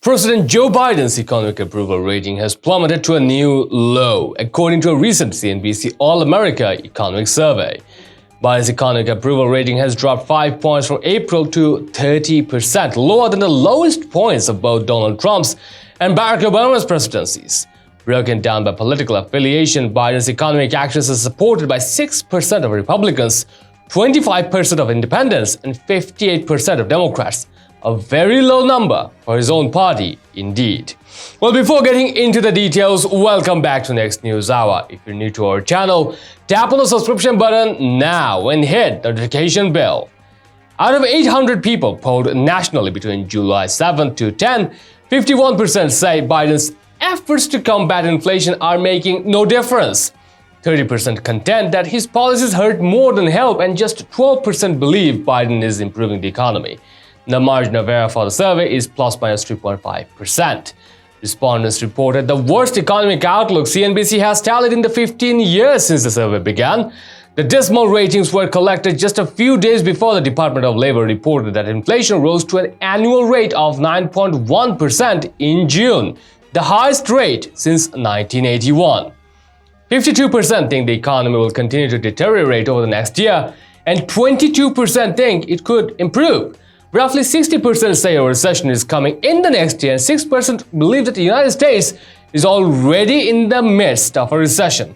President Joe Biden's economic approval rating has plummeted to a new low, according to a recent CNBC All-America Economic survey. Biden's economic approval rating has dropped 5 points from April to 30%, lower than the lowest points of both Donald Trump's and Barack Obama's presidencies. Broken down by political affiliation, Biden's economic actions are supported by 6% of Republicans, 25% of independents, and 58% of Democrats. A very low number for his own party, indeed. Well, before getting into the details, welcome back to Next News Hour. If you're new to our channel, tap on the subscription button now and hit the notification bell. Out of 800 people polled nationally between July 7 to 10, 51% say Biden's efforts to combat inflation are making no difference. 30% contend that his policies hurt more than help, and just 12% believe Biden is improving the economy. The margin of error for the survey is plus minus 3.5%. Respondents reported the worst economic outlook CNBC has tallied in the 15 years since the survey began. The dismal ratings were collected just a few days before the Department of Labor reported that inflation rose to an annual rate of 9.1% in June, the highest rate since 1981. 52% think the economy will continue to deteriorate over the next year, and 22% think it could improve. Roughly 60% say a recession is coming in the next year, and 6% believe that the United States is already in the midst of a recession.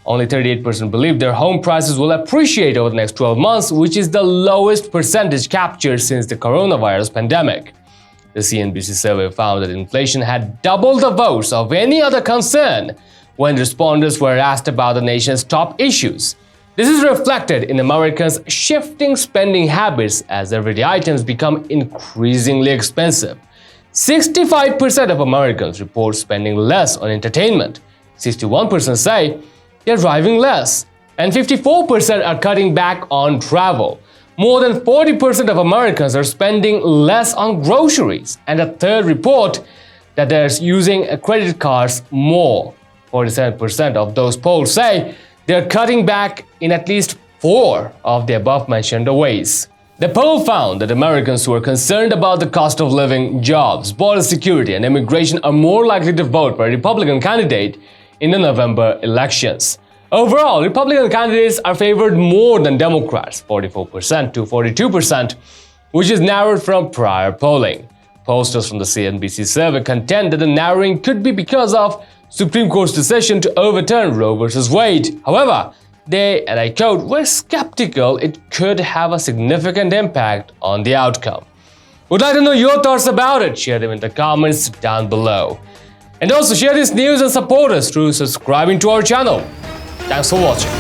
Only 38% believe their home prices will appreciate over the next 12 months, which is the lowest percentage captured since the coronavirus pandemic. The CNBC survey found that inflation had doubled the votes of any other concern when respondents were asked about the nation's top issues. This is reflected in Americans' shifting spending habits as everyday items become increasingly expensive. 65% of Americans report spending less on entertainment, 61% say they're driving less, and 54% are cutting back on travel. More than 40% of Americans are spending less on groceries, and a third report that they're using credit cards more. 47% of those polled say they're cutting back in at least 4 of the above-mentioned ways. The poll found that Americans who are concerned about the cost of living, jobs, border security, and immigration are more likely to vote for a Republican candidate in the November elections. Overall, Republican candidates are favored more than Democrats, 44% to 42%, which is narrowed from prior polling. Pollsters from the CNBC survey contend that the narrowing could be because of Supreme Court's decision to overturn Roe v. Wade. However, they, and I quote, were skeptical it could have a significant impact on the outcome. Would like to know your thoughts about it? Share them in the comments down below. And also share this news and support us through subscribing to our channel. Thanks for watching.